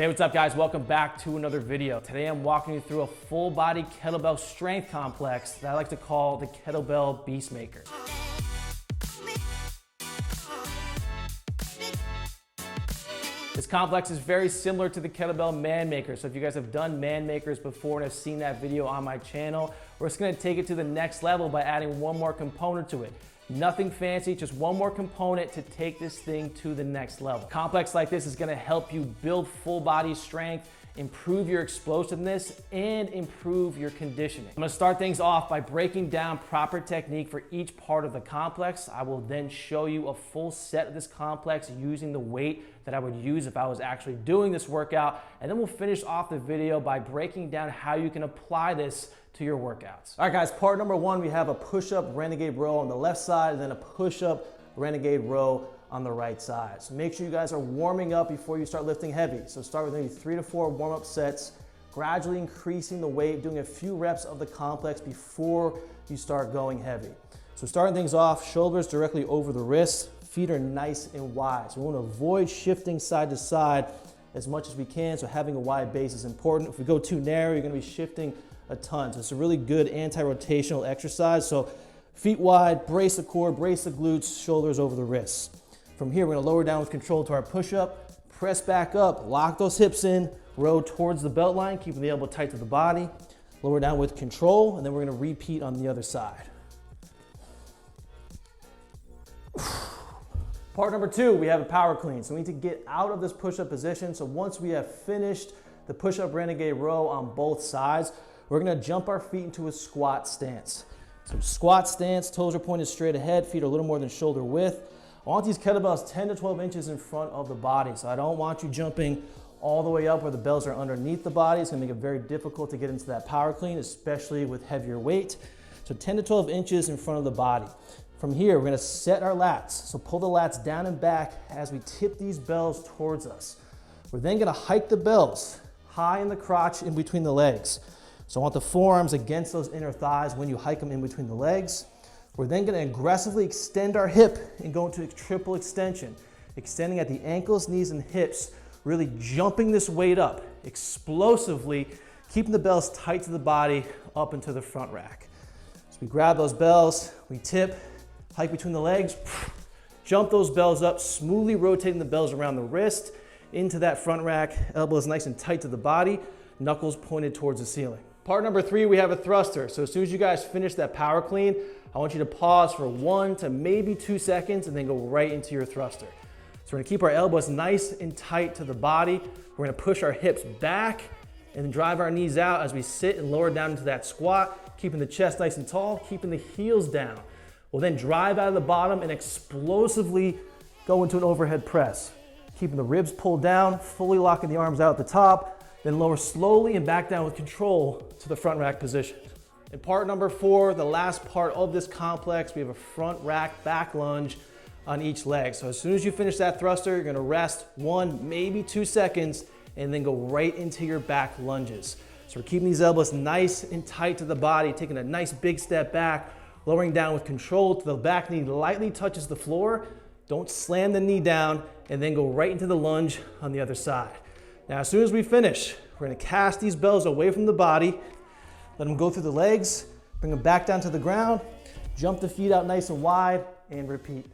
Hey, what's up guys? Welcome back to another video. Today I'm walking you through a full body kettlebell strength complex that I like to call the kettlebell beastmaker. This complex is very similar to the kettlebell man maker. So if you guys have done man makers before and have seen that video on my channel, we're just gonna take it to the next level by adding one more component to it. Nothing fancy, just one more component to take this thing to the next level. A complex like this is gonna help you build full body strength, improve your explosiveness, and improve your conditioning. I'm gonna start things off by breaking down proper technique for each part of the complex. I will then show you a full set of this complex using the weight that I would use if I was actually doing this workout. And then we'll finish off the video by breaking down how you can apply this to your workouts. All right guys, part number one, we have a push-up renegade row on the left side and then a push-up renegade row on the right side. So make sure you guys are warming up before you start lifting heavy. So start with maybe 3 to 4 warm-up sets, gradually increasing the weight, doing a few reps of the complex before you start going heavy. So starting things off, shoulders directly over the wrists, feet are nice and wide. So we want to avoid shifting side to side as much as we can. So having a wide base is important. If we go too narrow, you're going to be shifting a ton. So it's a really good anti-rotational exercise. So feet wide, brace the core, brace the glutes, shoulders over the wrists. From here, we're gonna lower down with control to our push-up, press back up, lock those hips in, row towards the belt line, keeping the elbow tight to the body, lower down with control, and then we're gonna repeat on the other side. Part number two, we have a power clean. So we need to get out of this push-up position. So once we have finished the push-up renegade row on both sides, we're gonna jump our feet into a squat stance. So squat stance, toes are pointed straight ahead, feet are a little more than shoulder width. I want these kettlebells 10 to 12 inches in front of the body. So I don't want you jumping all the way up where the bells are underneath the body. It's gonna make it very difficult to get into that power clean, especially with heavier weight. So 10 to 12 inches in front of the body. From here, we're gonna set our lats. So pull the lats down and back as we tip these bells towards us. We're then gonna hike the bells high in the crotch in between the legs. So I want the forearms against those inner thighs when you hike them in between the legs. We're then gonna aggressively extend our hip and go into a triple extension, extending at the ankles, knees, and hips, really jumping this weight up, explosively, keeping the bells tight to the body up into the front rack. So we grab those bells, we tip, hike between the legs, jump those bells up, smoothly rotating the bells around the wrist, into that front rack, elbows nice and tight to the body, knuckles pointed towards the ceiling. Part number three, we have a thruster. So as soon as you guys finish that power clean, I want you to pause for 1 to maybe 2 seconds and then go right into your thruster. So we're gonna keep our elbows nice and tight to the body. We're gonna push our hips back and then drive our knees out as we sit and lower down into that squat, keeping the chest nice and tall, keeping the heels down. We'll then drive out of the bottom and explosively go into an overhead press, keeping the ribs pulled down, fully locking the arms out at the top, then lower slowly and back down with control to the front rack position. In part number four, the last part of this complex, we have a front rack back lunge on each leg. So as soon as you finish that thruster, you're gonna rest 1, maybe 2 seconds, and then go right into your back lunges. So we're keeping these elbows nice and tight to the body, taking a nice big step back, lowering down with control till the back knee lightly touches the floor. Don't slam the knee down, and then go right into the lunge on the other side. Now, as soon as we finish, we're gonna cast these bells away from the body, let them go through the legs, bring them back down to the ground, jump the feet out nice and wide, and repeat.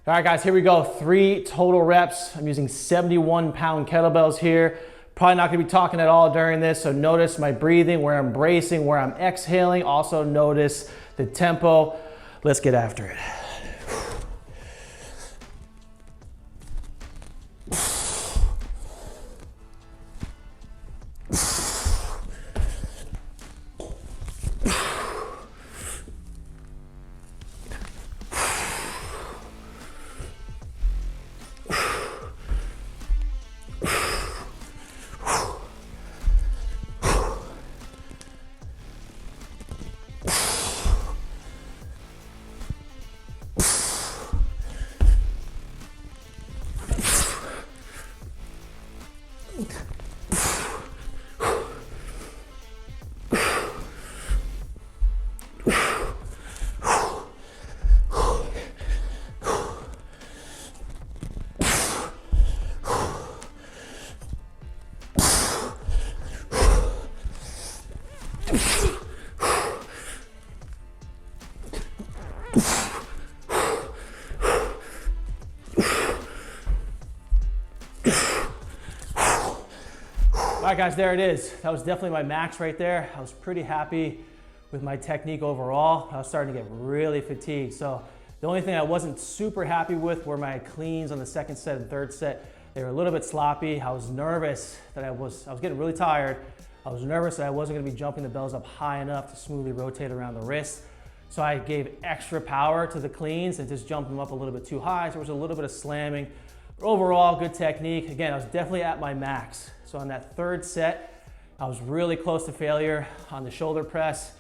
All right, guys, here we go. 3 total reps. I'm using 71-pound kettlebells here. Probably not gonna be talking at all during this, so notice my breathing, where I'm bracing, where I'm exhaling. Also notice the tempo. Let's get after it. All right, guys, there it is. That was definitely my max right there. I was pretty happy with my technique overall. I was starting to get really fatigued. So the only thing I wasn't super happy with were my cleans on the second set and third set. They were a little bit sloppy. I was nervous that I was getting really tired. I was nervous that I wasn't gonna be jumping the bells up high enough to smoothly rotate around the wrist. So I gave extra power to the cleans and just jumped them up a little bit too high. So there was a little bit of slamming. But overall, good technique. Again, I was definitely at my max. So on that third set, I was really close to failure on the shoulder press,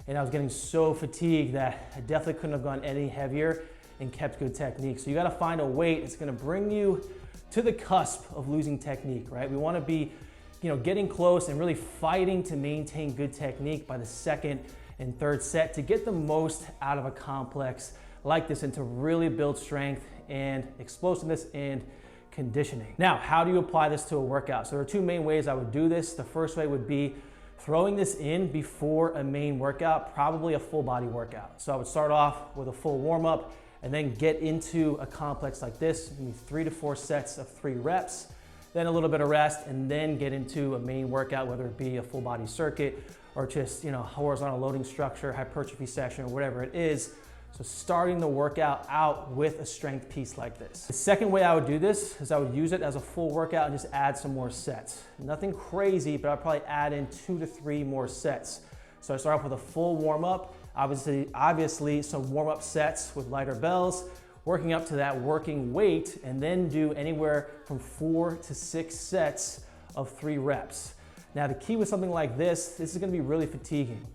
and I was getting so fatigued that I definitely couldn't have gone any heavier and kept good technique. So you gotta find a weight that's gonna bring you to the cusp of losing technique, right? We wanna be, getting close and really fighting to maintain good technique by the second and third set to get the most out of a complex like this and to really build strength and explosiveness and conditioning. Now, how do you apply this to a workout? So there are two main ways I would do this. The first way would be throwing this in before a main workout, probably a full body workout. So I would start off with a full warm up and then get into a complex like this, maybe 3 to 4 sets of 3 reps, then a little bit of rest, and then get into a main workout, whether it be a full body circuit or just horizontal loading structure, hypertrophy session, or whatever it is. So starting the workout out with a strength piece like this. The second way I would do this is I would use it as a full workout and just add some more sets. Nothing crazy, but I'd probably add in 2 to 3 more sets. So I start off with a full warm up, obviously some warm up sets with lighter bells, working up to that working weight, and then do anywhere from 4 to 6 sets of 3 reps. Now the key with something like this is gonna be really fatiguing.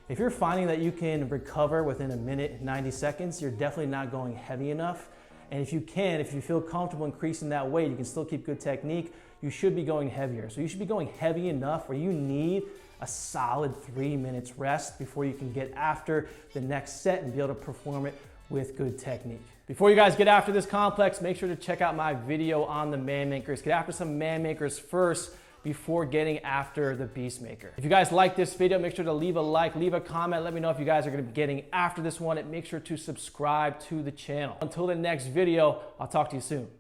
If you're finding that you can recover within a minute, 90 seconds, you're definitely not going heavy enough. And if you feel comfortable increasing that weight, you can still keep good technique, you should be going heavier. So you should be going heavy enough where you need a solid 3 minutes rest before you can get after the next set and be able to perform it with good technique. Before you guys get after this complex, make sure to check out my video on the man makers. Get after some man makers first before getting after the beast maker. If you guys like this video, make sure to leave a like, leave a comment. Let me know if you guys are gonna be getting after this one, and make sure to subscribe to the channel. Until the next video, I'll talk to you soon.